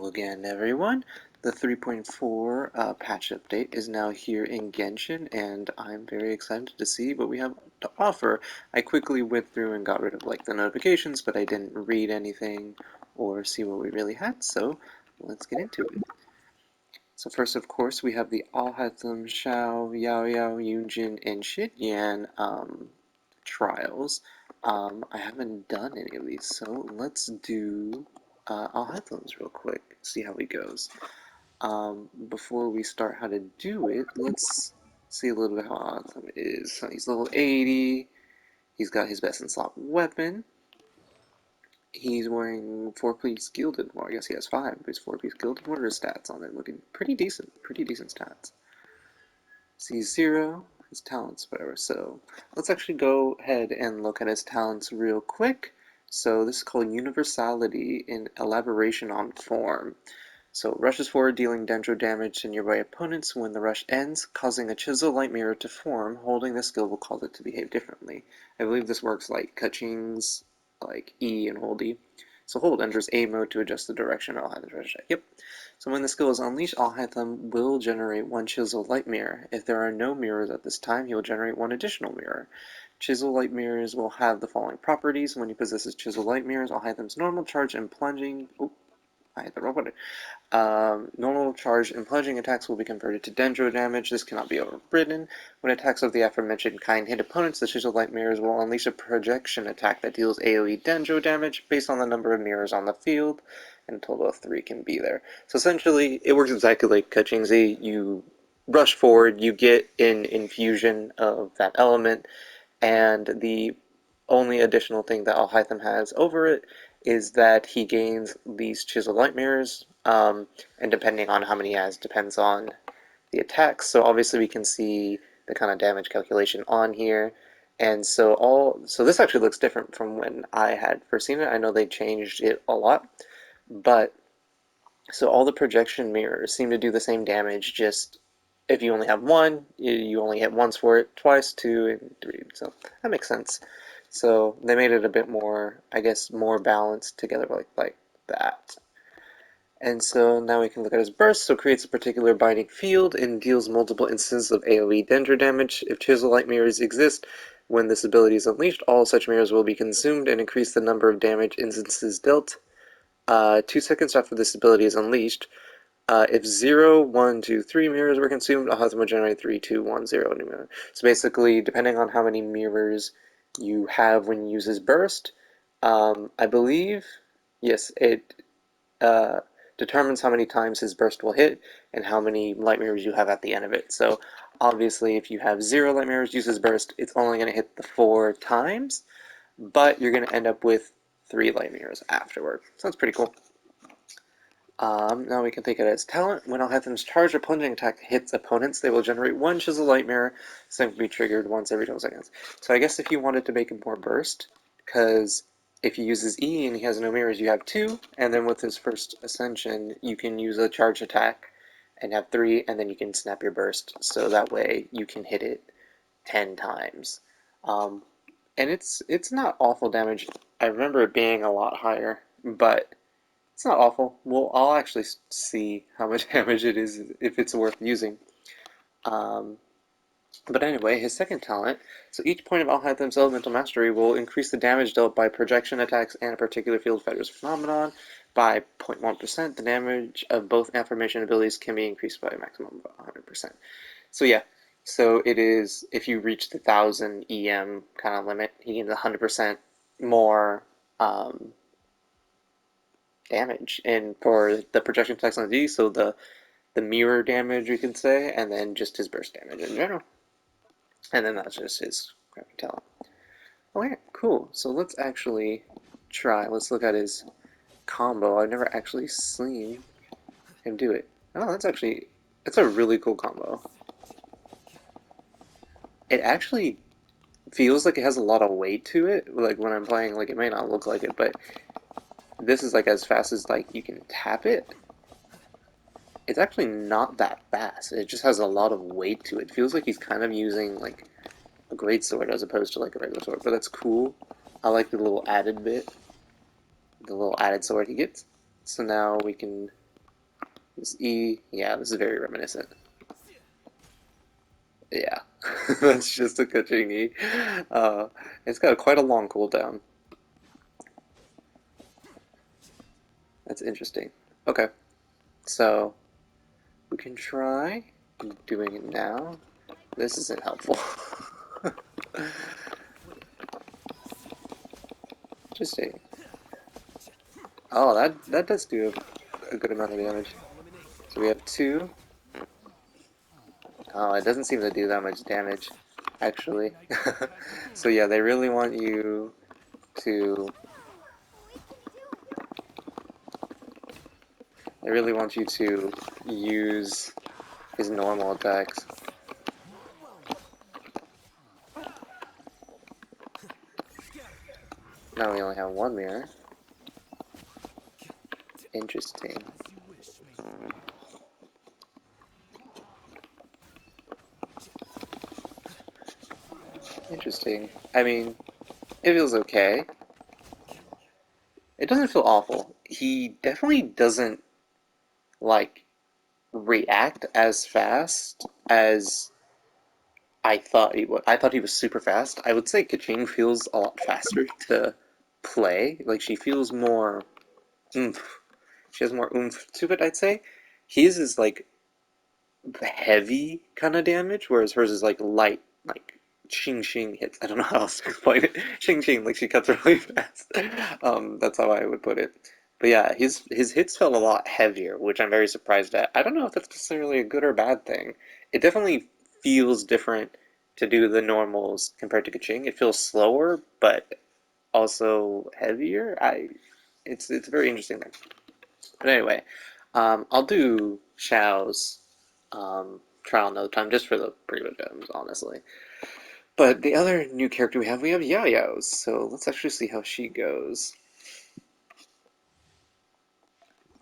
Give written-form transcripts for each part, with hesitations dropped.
again, everyone. The 3.4 patch update is now here in Genshin, and I'm very excited to see what we have to offer. I quickly went through and got rid of the notifications, but I didn't read anything or see what we really had, so let's get into it. So first, of course, we have the Haitham, Yaoyao, Yunjin, and Shiyan trials. I haven't done any of these, so let's do Haitham's real quick, see how he goes. Before we start how to do it, let's see a little bit how Haitham is. So he's level 80, he's got his best in slot weapon, he's wearing 4-piece gilded, well I guess he has 5, but he's 4-piece gilded. What are his stats on it? Looking pretty decent stats. C0, his talents, whatever. So let's actually go ahead and look at his talents real quick. So this is called Universality in Elaboration on Form. So rushes forward, dealing dendro damage to nearby opponents. When the rush ends, causing a chisel light mirror to form, holding the skill will cause it to behave differently. I believe this works like Kaching's, like E and hold E. So hold enters A mode to adjust the direction. I'll have the treasure check. Yep. So when the skill is unleashed, Haitham will generate one Chisel Light Mirror. If there are no mirrors at this time, he will generate one additional mirror. Chisel Light Mirrors will have the following properties. When he possesses Chisel Light Mirrors, Haitham's normal charge and plunging... Oh, I hit the wrong button. Normal charge and plunging attacks will be converted to dendro damage. This cannot be overridden. When attacks of the aforementioned kind hit opponents, the Chisel Light Mirrors will unleash a projection attack that deals AoE dendro damage based on the number of mirrors on the field, and a total of 3 can be there. So essentially, it works exactly like Kaching Z. You rush forward, you get an infusion of that element, and the only additional thing that Haitham has over it is that he gains these Chisel Light Mirrors, and depending on how many he has, depends on the attacks. So obviously we can see the kind of damage calculation on here. And so this actually looks different from when I had first seen it. I know they changed it a lot, but so all the projection mirrors seem to do the same damage, just if you only have one, you only hit once for it, twice, 2, and 3. So that makes sense. So they made it a bit more, I guess, more balanced together like that. And so now we can look at his burst. So creates a particular binding field and deals multiple instances of AoE dendro damage. If Chisel Light mirrors exist, when this ability is unleashed, all such mirrors will be consumed and increase the number of damage instances dealt. 2 seconds after this ability is unleashed, if 0, 1, 2, 3 mirrors were consumed, Haitham will generate 3, 2, 1, 0 new mirror. So basically, depending on how many mirrors you have when you use his burst, I believe, yes, it determines how many times his burst will hit and how many light mirrors you have at the end of it. So obviously, if you have 0 light mirrors, use his burst, it's only going to hit the 4 times, but you're going to end up with 3 light mirrors afterward. So that's pretty cool. Now we can think of it as talent. When Haitham's charge or plunging attack hits opponents, they will generate 1 Chisel Light Mirror, so can be triggered once every 12 seconds. So I guess if you wanted to make him more burst, because if he uses E and he has no mirrors, you have 2, and then with his first ascension, you can use a charge attack and have 3, and then you can snap your burst, so that way you can hit it 10 times. And it's not awful damage. I remember it being a lot higher, but it's not awful. Well, I'll actually see how much damage it is if it's worth using. Um, but anyway, his second talent, so each point of Haitham's elemental mastery will increase the damage dealt by projection attacks and a particular field fighter's phenomenon by 0.1%. The damage of both affirmation abilities can be increased by a maximum of 100%. So yeah, so it is, if you reach the 1000 EM kind of limit, he gains 100% more damage, and for the projection attacks on D, so the mirror damage, we can say, and then just his burst damage in general. And then that's just his crappy talent. Okay, cool. So let's actually try. Let's look at his combo. I've never actually seen him do it. Oh, that's a really cool combo. It actually feels like it has a lot of weight to it. Like when I'm playing, like it may not look like it, but this is like as fast as like you can tap it. It's actually not that fast. It just has a lot of weight to it. It feels like he's kind of using like a great sword as opposed to like a regular sword, but that's cool. I like the little added bit, the little added sword he gets. So now we can This E, yeah, this is very reminiscent. Yeah, that's just a Kaching E. It's got quite a long cooldown. That's interesting. Okay, so we can try doing it now. This isn't helpful. Interesting. Oh, that does do a good amount of damage. So we have two. Oh, it doesn't seem to do that much damage, actually. So yeah, they really want you to. They really want you to use his normal attacks. Now we only have one mirror. Interesting. Interesting. I mean, it feels okay. It doesn't feel awful. He definitely doesn't, like, react as fast as I thought he would. I thought he was super fast. I would say Kaching feels a lot faster to play. Like, she feels more oomph. She has more oomph to it, I'd say. His is, like, heavy kind of damage, whereas hers is like light, like shing shing hits. I don't know how else to explain it. Shing shing, like she cuts really fast. That's how I would put it. But yeah, his hits felt a lot heavier, which I'm very surprised at. I don't know if that's necessarily a good or bad thing. It definitely feels different to do the normals compared to Kaching. It feels slower, but also heavier. It's a very interesting thing. But anyway, I'll do Xiao's trial another time just for the gems, honestly. But the other new character we have Yaoyao. So let's actually see how she goes.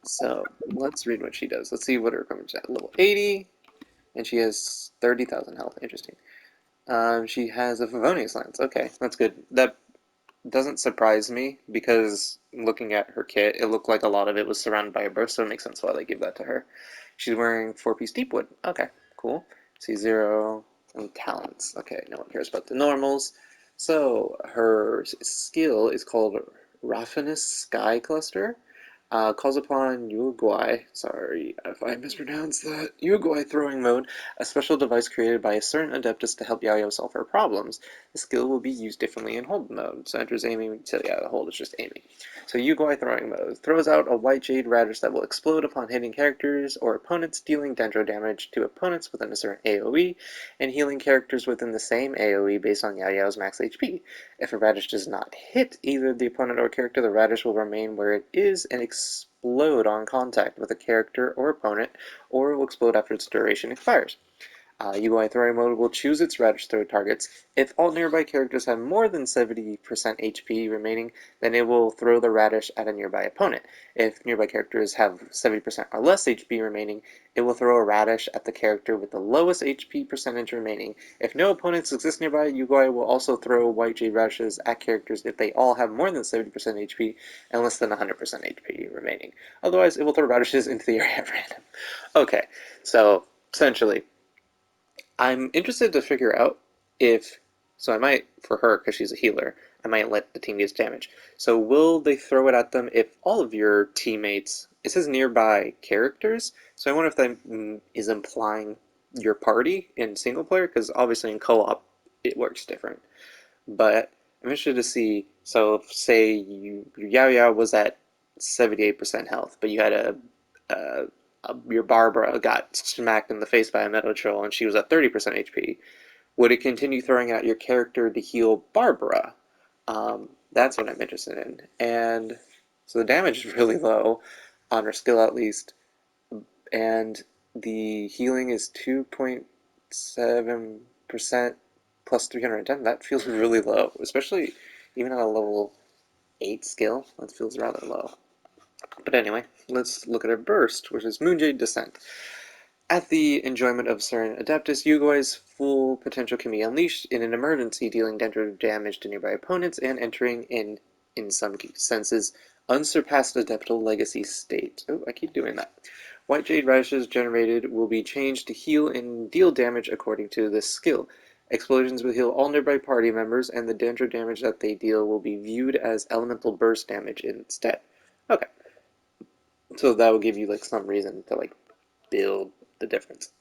So let's read what she does. Let's see what her coverage at. Level 80, and she has 30,000 health. Interesting. She has a Favonius Lance. Okay, that's good. That doesn't surprise me because looking at her kit, it looked like a lot of it was surrounded by a burst, so it makes sense why they give that to her. She's wearing 4-piece Deepwood. Okay, cool. C0 and talents. Okay, no one cares about the normals. So her skill is called Raffinus Sky Cluster. Calls upon Uruguay, sorry if I mispronounced that, Uruguay throwing mode, a special device created by a certain adeptus to help Yaoyao solve her problems. The skill will be used differently in hold mode, so enters aiming, so yeah, the hold is just aiming. So Uruguay throwing mode throws out a white jade radish that will explode upon hitting characters or opponents, dealing dendro damage to opponents within a certain AoE, and healing characters within the same AoE based on Yaoyao's max HP. If a radish does not hit either the opponent or character, the radish will remain where it is and explode on contact with a character or opponent, or it will explode after its duration expires. UI throwing mode will choose its radish throw targets. If all nearby characters have more than 70% HP remaining, then it will throw the radish at a nearby opponent. If nearby characters have 70% or less HP remaining, it will throw a radish at the character with the lowest HP percentage remaining. If no opponents exist nearby, UI will also throw white jade radishes at characters if they all have more than 70% HP and less than 100% HP remaining. Otherwise, it will throw radishes into the area at random. Okay, so essentially, I'm interested to figure out if, so I might, for her, because she's a healer, I might let the team use damage. So will they throw it at them if all of your teammates, it says nearby characters, so I wonder if that is implying your party in single player, because obviously in co-op it works different. But I'm interested to see, so say your Yao Yao was at 78% health, but you had a your Barbara got smacked in the face by a Meadow Troll and she was at 30% HP, would it continue throwing out your character to heal Barbara? That's what I'm interested in. And so the damage is really low, on her skill at least, and the healing is 2.7% plus 310. That feels really low, especially even at a level 8 skill. That feels rather low. But anyway, let's look at her burst, which is Moonjade Descent. At the enjoyment of certain Adeptus, Yugoi's full potential can be unleashed in an emergency, dealing dendro damage to nearby opponents and entering in some senses, Unsurpassed Adeptal Legacy State. Oh, I keep doing that. White Jade radishes generated will be changed to heal and deal damage according to this skill. Explosions will heal all nearby party members, and the danger damage that they deal will be viewed as elemental burst damage instead. Okay, so that will give you like some reason to like build the difference.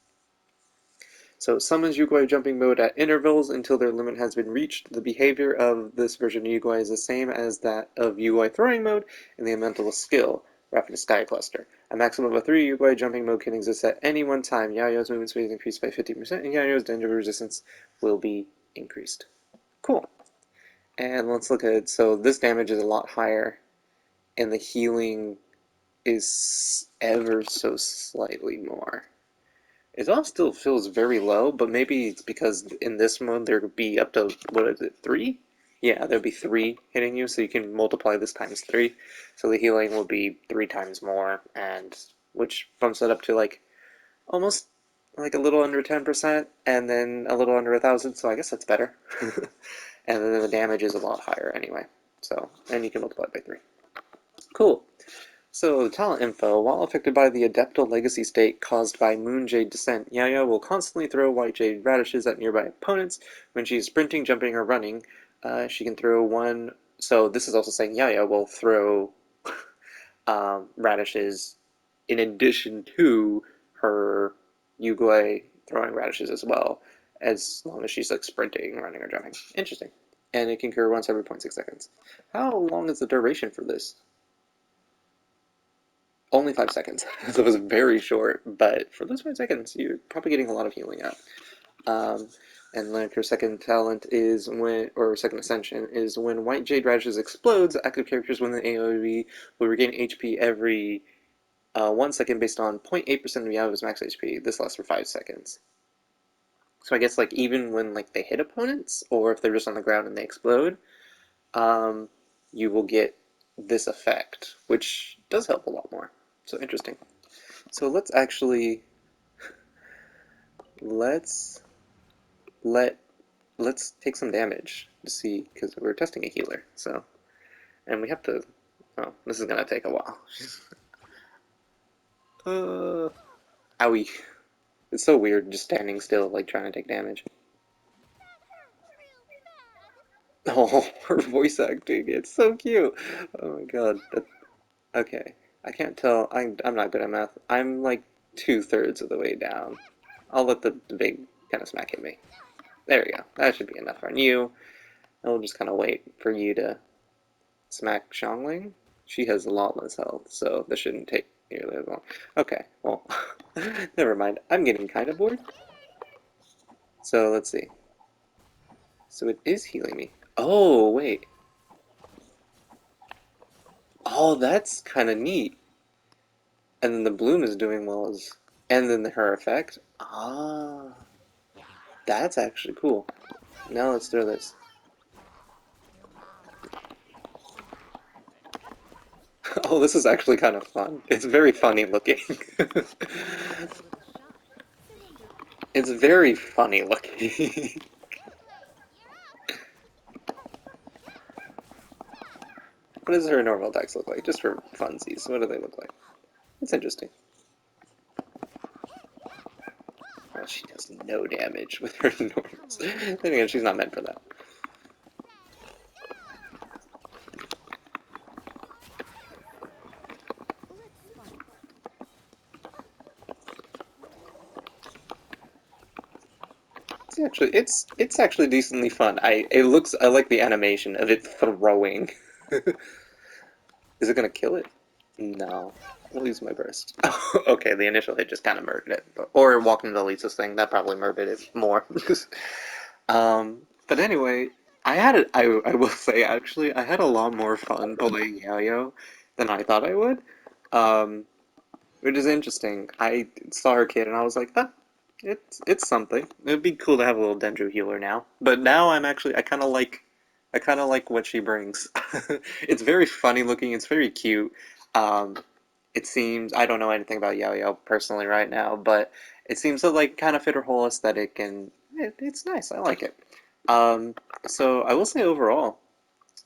So it summons Yugoi jumping mode at intervals until their limit has been reached. The behavior of this version of Yugoi is the same as that of Yugoi throwing mode in the elemental skill, Rapid Sky Cluster. A maximum of 3 Yugoi jumping mode can exist at any one time. Yaoyao's movement speed is increased by 50%, and Yaoyao's danger resistance will be increased. Cool. And let's look at it. So this damage is a lot higher, and the healing is ever so slightly more. It all still feels very low, but maybe it's because in this mode there could be up to, what is it, 3? Yeah, there'll be 3 hitting you, so you can multiply this times 3. So the healing will be 3 times more, and which bumps it up to like almost like a little under 10%, and then a little under 1,000, so I guess that's better. And then the damage is a lot higher anyway. So, and you can multiply it by 3. Cool. So, talent info. While affected by the Adeptal Legacy state caused by Moon Jade Descent, Yaoyao will constantly throw White Jade radishes at nearby opponents. When she's sprinting, jumping, or running, she can throw one. So, this is also saying Yaoyao will throw radishes in addition to her Yugoi throwing radishes as well, as long as she's like sprinting, running, or jumping. Interesting. And it can occur once every 0.6 seconds. How long is the duration for this? Only 5 seconds, so it was very short, but for those 5 seconds, you're probably getting a lot of healing out. Um, and like her second talent is when, or second ascension, is when White Jade Radishes explodes, active characters within the AoE will regain HP every 1 second based on 0.8% of Yao's max HP. This lasts for 5 seconds. So I guess like even when like they hit opponents, or if they're just on the ground and they explode, um, you will get this effect, which does help a lot more. So interesting. So let's actually let's let let's take some damage to see, because we're testing a healer. So, and we have to. Oh, this is gonna take a while. Owie! It's so weird just standing still, like trying to take damage. Oh, her voice acting, it's so cute. Oh my god. Okay, I can't tell. I'm not good at math. I'm like 2/3 of the way down. I'll let the big kind of smack hit me. There we go. That should be enough on you. And we'll just kind of wait for you to smack Xiangling. She has a lot less health, so this shouldn't take nearly as long. Okay, well, never mind. I'm getting kind of bored. So let's see. So it is healing me. Oh, wait. Oh, that's kind of neat. And then the bloom is doing well as... And then her effect. Ah, that's actually cool. Now let's throw this. Oh, this is actually kind of fun. It's very funny looking. It's very funny looking. What does her normal attacks look like? Just for funsies. What do they look like? It's interesting. Well, she does no damage with her normals. Then again, she's not meant for that. It's actually decently fun. I like the animation of it throwing. Is it gonna kill it? No. I'll use my burst. Okay, the initial hit just kind of murdered it. Or walking the Lisa's thing, that probably murdered it more. But anyway, I will say, actually, I had a lot more fun playing Yaoyao than I thought I would. Um, which is interesting. I saw her kid and I was like, ah, it's something. It'd be cool to have a little Dendro healer now. But now I kind of like what she brings. It's very funny looking. It's very cute. Um, it seems I don't know anything about Yaoyao personally right now, but it seems to like kind of fit her whole aesthetic, and it's nice. I like it. Um, so I will say overall,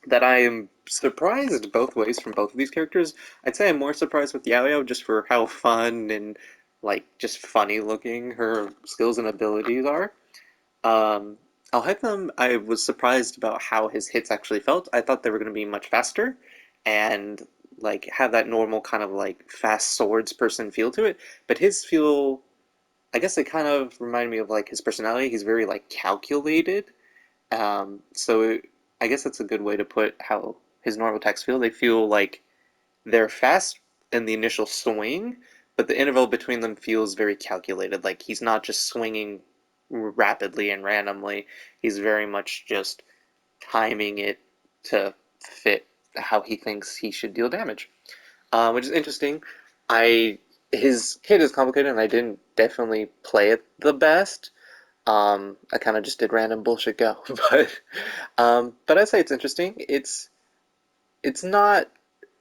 that I am surprised both ways from both of these characters. I'd say I'm more surprised with Yaoyao just for how fun and like just funny looking her skills and abilities are. Um, Haitham, I was surprised about how his hits actually felt. I thought they were going to be much faster and like have that normal kind of like fast swords person feel to it. But his feel, I guess it kind of reminded me of like his personality. He's very like calculated. I guess that's a good way to put how his normal attacks feel. They feel like they're fast in the initial swing, but the interval between them feels very calculated. Like he's not just swinging rapidly and randomly. He's very much just timing it to fit how he thinks he should deal damage, which is interesting. I His kit is complicated, and I didn't definitely play it the best. I kind of just did random bullshit go, but I'd say it's interesting. It's not,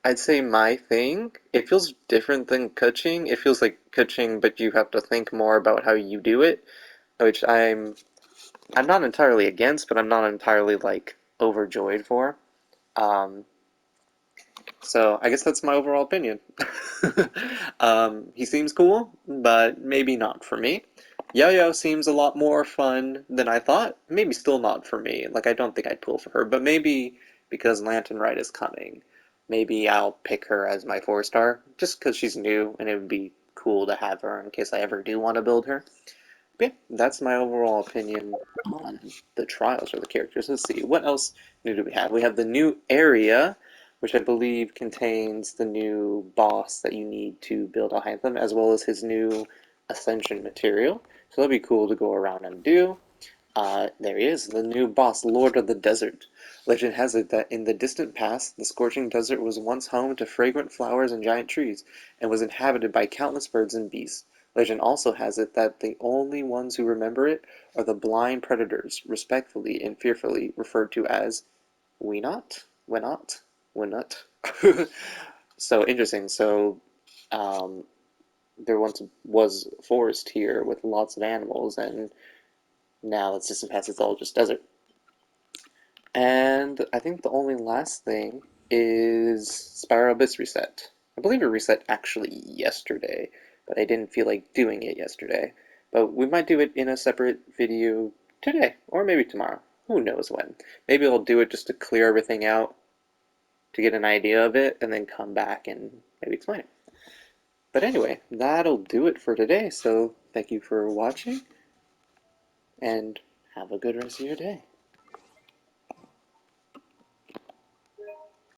I'd say, my thing. It feels different than coaching. It feels like coaching, but you have to think more about how you do it, which I'm not entirely against, but I'm not entirely like overjoyed for. Um, so I guess that's my overall opinion. He seems cool, but maybe not for me. Yo-Yo seems a lot more fun than I thought. Maybe still not for me. Like I don't think I'd pull for her, but maybe because Lantern Ride is coming, maybe I'll pick her as my 4-star just because she's new and it would be cool to have her in case I ever do want to build her. Yeah, that's my overall opinion on the trials or the characters. Let's see, what else new do we have? We have the new area, which I believe contains the new boss that you need to build Haitham, as well as his new ascension material. So that'd be cool to go around and do. There he is, the new boss, Lord of the Desert. Legend has it that in the distant past, the scorching desert was once home to fragrant flowers and giant trees, and was inhabited by countless birds and beasts. Legend also has it that the only ones who remember it are the blind predators, respectfully and fearfully referred to as we not, Wenot, Wenut. So interesting. Um, there once was a forest here with lots of animals, and now it's distant past, it's all just desert. And I think the only last thing is Spiral Abyss reset. I believe it reset actually yesterday, but I didn't feel like doing it yesterday. But we might do it in a separate video today, or maybe tomorrow. Who knows when. Maybe I'll do it just to clear everything out, to get an idea of it, and then come back and maybe explain it. But anyway, that'll do it for today, so thank you for watching, and have a good rest of your day.